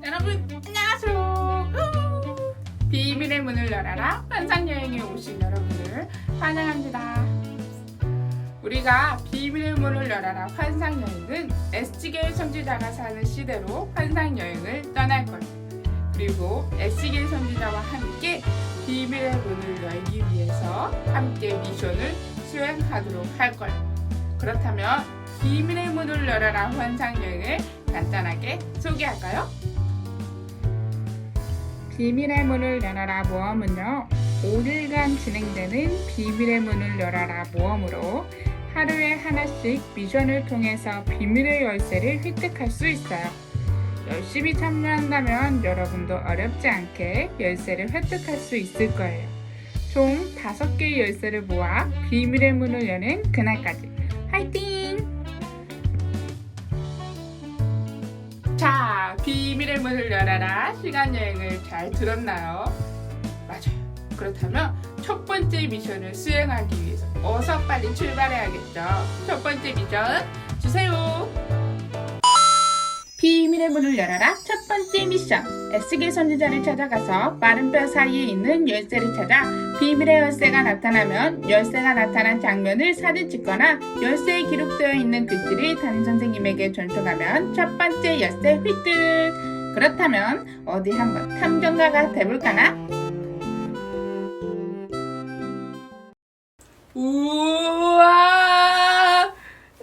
여러분 안녕하세요. 비밀의 문을 열어라 환상여행에 오신 여러분을 환영합니다. 우리가 비밀의 문을 열어라 환상여행은 SG계 선지자가 사는 시대로 환상여행을 떠날 거예요. 그리고 SG계 선지자와 함께 비밀의 문을 열기 위해서 함께 미션을 수행하도록 할 거예요. 그렇다면 비밀의 문을 열어라 환상여행을 간단하게 소개할까요? 비밀의 문을 열어라 모험은요, 5일간 진행되는 비밀의 문을 열어라 모험으로 하루에 하나씩 미션을 통해서 비밀의 열쇠를 획득할 수 있어요. 열심히 참여한다면 여러분도 어렵지 않게 열쇠를 획득할 수 있을 거예요. 총 5개의 열쇠를 모아 비밀의 문을 여는 그날까지 화이팅! 자, 비밀의 문을 열어라 시간여행을 잘 들었나요? 맞아요. 그렇다면 첫 번째 미션을 수행하기 위해서 어서 빨리 출발해야겠죠. 첫 번째 미션 주세요. 비밀의 문을 열어라 첫 번째 미션. SG 선지자를 찾아가서 빠른 뼈 사이에 있는 열쇠를 찾아 비밀의 열쇠가 나타나면 열쇠가 나타난 장면을 사진 찍거나 열쇠에 기록되어 있는 글씨를 담임선생님에게 전송하면 첫 번째 열쇠 획득. 그렇다면 어디 한번 탐정가가 돼볼까나? 우와,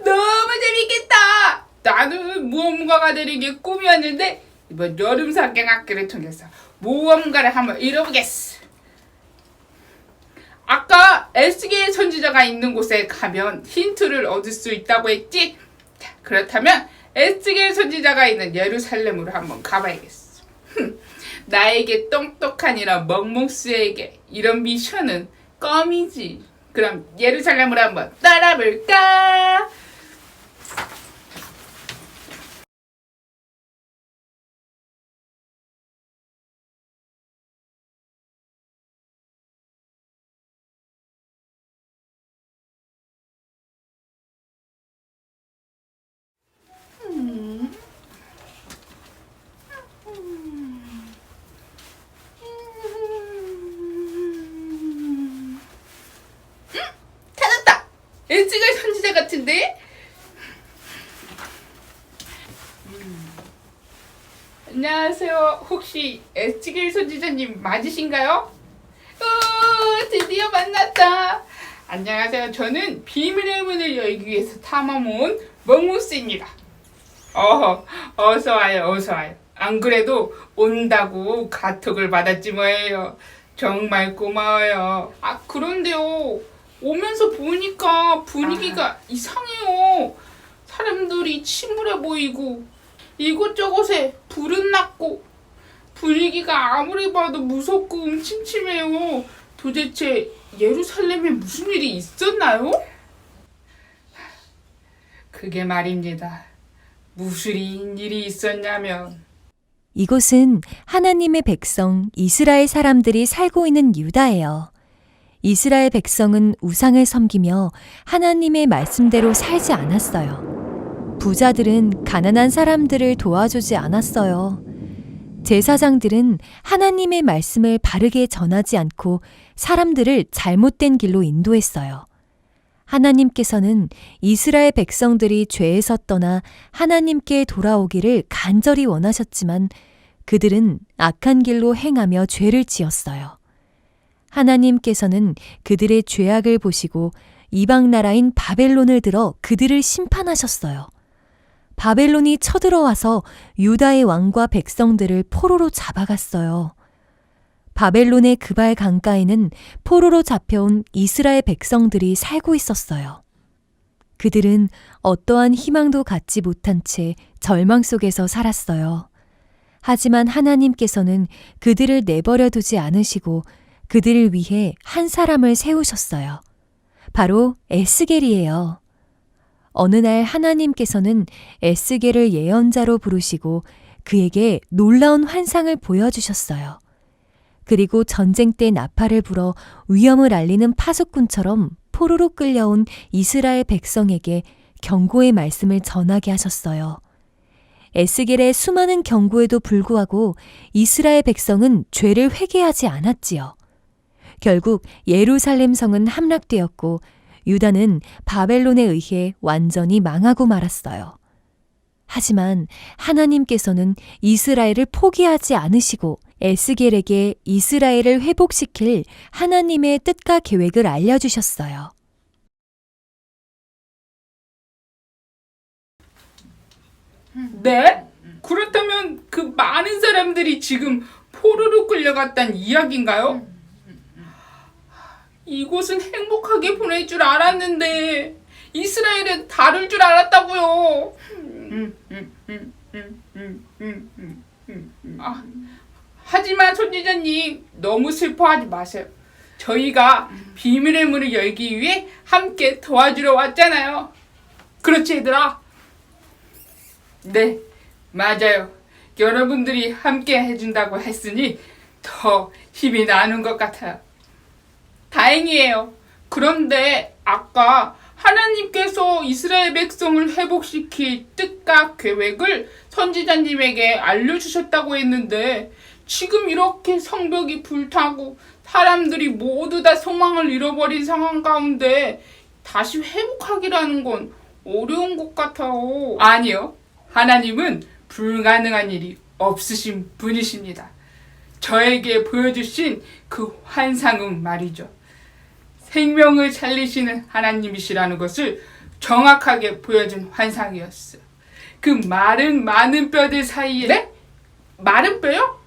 너무 재밌겠다. 나는 모험가가 되는 게 꿈이었는데 이번 여름 사경학기를 통해서 모험가를 한번 이뤄보겠어. 아까 SG의 선지자가 있는 곳에 가면 힌트를 얻을 수 있다고 했지? 자, 그렇다면 SG의 선지자가 있는 예루살렘으로 한번 가봐야겠어. 나에게 똑똑한 이런 멍멍스에게 이런 미션은 껌이지. 그럼 예루살렘으로 한번 따라볼까? 찾았다! SG의 선지자 같은데? 안녕하세요. 혹시 SG의 선지자님 맞으신가요? 드디어 만났다. 안녕하세요. 저는 비밀의 문을 열기 위해서 탐험 온 멍무스입니다. 어서 와요, 어서 와요. 안 그래도 온다고 카톡을 받았지 뭐예요. 정말 고마워요. 그런데요, 오면서 보니까 분위기가 이상해요. 사람들이 침울해 보이고 이곳저곳에 불은 났고 분위기가 아무리 봐도 무섭고 음침침해요. 도대체 예루살렘에 무슨 일이 있었나요? 그게 말입니다. 무슨 일이 있었냐면, 이곳은 하나님의 백성 이스라엘 사람들이 살고 있는 유다예요. 이스라엘 백성은 우상을 섬기며 하나님의 말씀대로 살지 않았어요. 부자들은 가난한 사람들을 도와주지 않았어요. 제사장들은 하나님의 말씀을 바르게 전하지 않고 사람들을 잘못된 길로 인도했어요. 하나님께서는 이스라엘 백성들이 죄에서 떠나 하나님께 돌아오기를 간절히 원하셨지만 그들은 악한 길로 행하며 죄를 지었어요. 하나님께서는 그들의 죄악을 보시고 이방 나라인 바벨론을 들어 그들을 심판하셨어요. 바벨론이 쳐들어와서 유다의 왕과 백성들을 포로로 잡아갔어요. 바벨론의 그발 강가에는 포로로 잡혀온 이스라엘 백성들이 살고 있었어요. 그들은 어떠한 희망도 갖지 못한 채 절망 속에서 살았어요. 하지만 하나님께서는 그들을 내버려 두지 않으시고 그들을 위해 한 사람을 세우셨어요. 바로 에스겔이에요. 어느 날 하나님께서는 에스겔을 예언자로 부르시고 그에게 놀라운 환상을 보여주셨어요. 그리고 전쟁 때 나팔을 불어 위험을 알리는 파수꾼처럼 포로로 끌려온 이스라엘 백성에게 경고의 말씀을 전하게 하셨어요. 에스겔의 수많은 경고에도 불구하고 이스라엘 백성은 죄를 회개하지 않았지요. 결국 예루살렘 성은 함락되었고 유다는 바벨론에 의해 완전히 망하고 말았어요. 하지만 하나님께서는 이스라엘을 포기하지 않으시고 에스겔에게 이스라엘을 회복시킬 하나님의 뜻과 계획을 알려주셨어요. 네? 그렇다면 그 많은 사람들이 지금 포로로 끌려갔단 이야기인가요? 이곳은 행복하게 보낼 줄 알았는데 이스라엘은 다를 줄 알았다고요. 하지만 손지자님 너무 슬퍼하지 마세요. 저희가 비밀의 문을 열기 위해 함께 도와주러 왔잖아요. 그렇지 얘들아? 네, 맞아요. 여러분들이 함께 해준다고 했으니 더 힘이 나는 것 같아요. 다행이에요. 그런데 아까 하나님께서 이스라엘 백성을 회복시킬 뜻과 계획을 선지자님에게 알려주셨다고 했는데 지금 이렇게 성벽이 불타고 사람들이 모두 다 소망을 잃어버린 상황 가운데 다시 회복하기라는 건 어려운 것 같아요. 아니요. 하나님은 불가능한 일이 없으신 분이십니다. 저에게 보여주신 그 환상은 말이죠. 생명을 살리시는 하나님이시라는 것을 정확하게 보여준 환상이었어요. 그 많은 뼈들 사이에 네? 마른 뼈요?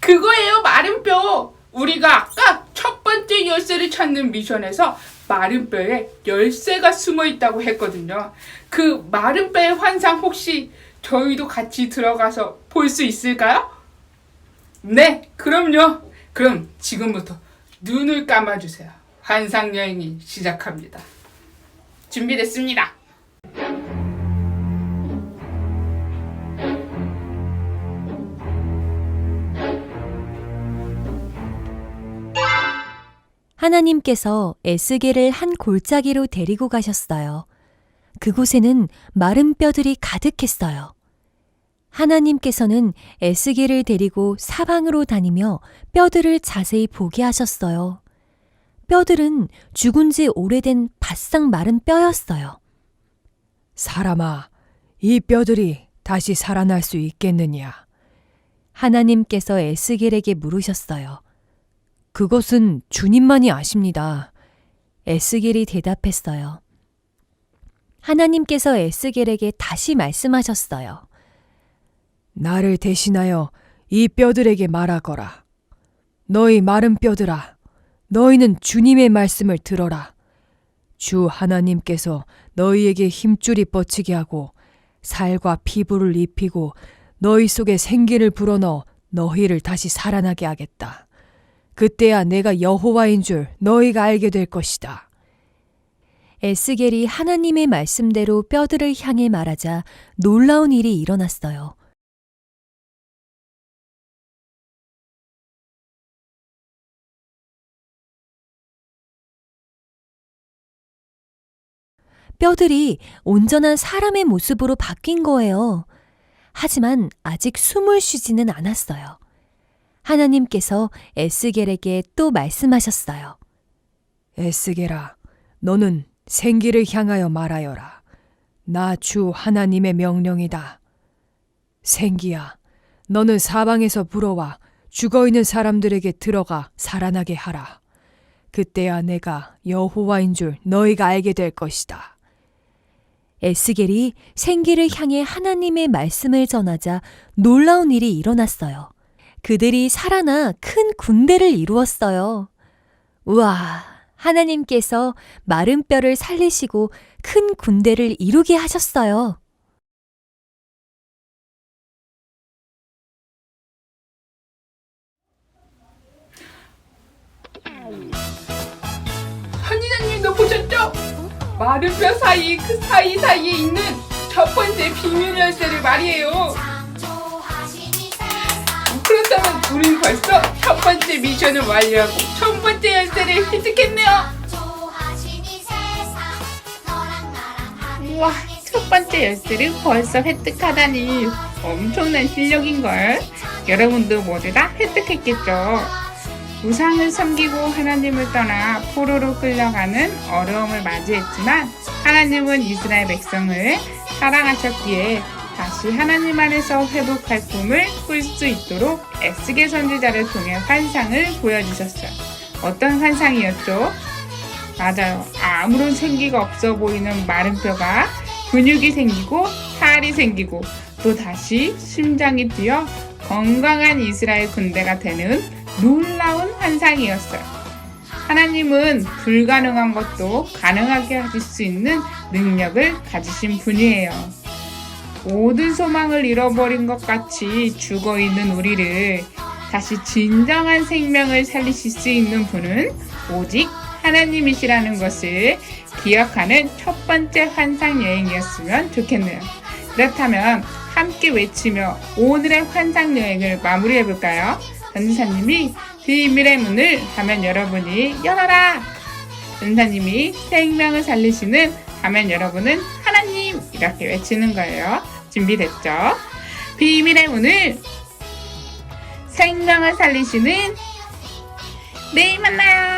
그거예요, 마른 뼈. 우리가 아까 첫 번째 열쇠를 찾는 미션에서 마른 뼈에 열쇠가 숨어 있다고 했거든요. 그 마른 뼈의 환상 혹시 저희도 같이 들어가서 볼 수 있을까요? 네, 그럼요. 그럼 지금부터 눈을 감아주세요. 환상 여행이 시작합니다. 준비됐습니다. 하나님께서 에스겔을 한 골짜기로 데리고 가셨어요. 그곳에는 마른 뼈들이 가득했어요. 하나님께서는 에스겔을 데리고 사방으로 다니며 뼈들을 자세히 보게 하셨어요. 뼈들은 죽은 지 오래된 바싹 마른 뼈였어요. 사람아, 이 뼈들이 다시 살아날 수 있겠느냐? 하나님께서 에스겔에게 물으셨어요. 그것은 주님만이 아십니다. 에스겔이 대답했어요. 하나님께서 에스겔에게 다시 말씀하셨어요. 나를 대신하여 이 뼈들에게 말하거라. 너희 마른 뼈들아, 너희는 주님의 말씀을 들어라. 주 하나님께서 너희에게 힘줄이 뻗치게 하고 살과 피부를 입히고 너희 속에 생기를 불어넣어 너희를 다시 살아나게 하겠다. 그때야 내가 여호와인 줄 너희가 알게 될 것이다. 에스겔이 하나님의 말씀대로 뼈들을 향해 말하자 놀라운 일이 일어났어요. 뼈들이 온전한 사람의 모습으로 바뀐 거예요. 하지만 아직 숨을 쉬지는 않았어요. 하나님께서 에스겔에게 또 말씀하셨어요. 에스겔아, 너는 생기를 향하여 말하여라. 나 주 하나님의 명령이다. 생기야, 너는 사방에서 불어와 죽어있는 사람들에게 들어가 살아나게 하라. 그때야 내가 여호와인 줄 너희가 알게 될 것이다. 에스겔이 생기를 향해 하나님의 말씀을 전하자 놀라운 일이 일어났어요. 그들이 살아나 큰 군대를 이루었어요. 우와, 하나님께서 마른 뼈를 살리시고 큰 군대를 이루게 하셨어요. 선지자님도 보셨죠? 마른 뼈 사이 그 사이사이에 있는 첫 번째 비밀 열쇠를 말이에요. 그렇다면 우린 벌써 첫 번째 미션을 완료하고 첫 번째 열쇠를 획득했네요. 우와, 첫 번째 열쇠를 벌써 획득하다니 엄청난 실력인걸. 여러분도 모두 다 획득했겠죠. 우상을 섬기고 하나님을 떠나 포로로 끌려가는 어려움을 맞이했지만 하나님은 이스라엘 백성을 사랑하셨기에 다시 하나님 안에서 회복할 꿈을 꿀 수 있도록 에스겔 선지자를 통해 환상을 보여주셨어요. 어떤 환상이었죠? 맞아요. 아무런 생기가 없어 보이는 마른 뼈가 근육이 생기고 살이 생기고 또 다시 심장이 뛰어 건강한 이스라엘 군대가 되는 놀라운 환상이었어요. 하나님은 불가능한 것도 가능하게 하실 수 있는 능력을 가지신 분이에요. 모든 소망을 잃어버린 것 같이 죽어있는 우리를 다시 진정한 생명을 살리실 수 있는 분은 오직 하나님이시라는 것을 기억하는 첫 번째 환상 여행이었으면 좋겠네요. 그렇다면 함께 외치며 오늘의 환상 여행을 마무리해 볼까요? 전사님이 비밀의 문을 하면 여러분이 열어라. 전사님이 생명을 살리시는 하면 여러분은 하나님 이렇게 외치는 거예요. 준비됐죠? 비밀의 문을 생명을 살리시는 내일 만나요.